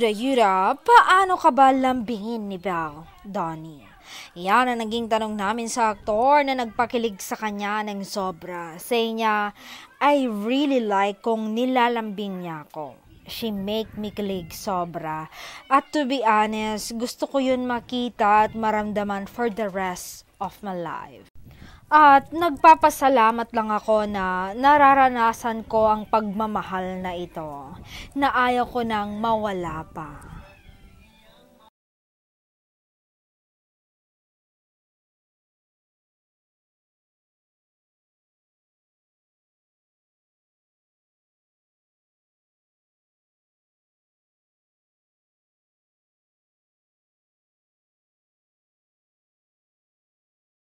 Yura, paano ka ba lambingin ni Belle, Donnie? Yan ang naging tanong namin sa aktor na nagpakilig sa kanya ng sobra. Say niya, I really like kung nilalambing niya ako. She make me kilig sobra. At to be honest, gusto ko yun makita at maramdaman for the rest of my life. At nagpapasalamat lang ako na nararanasan ko ang pagmamahal na ito, na ayaw ko nang mawala pa.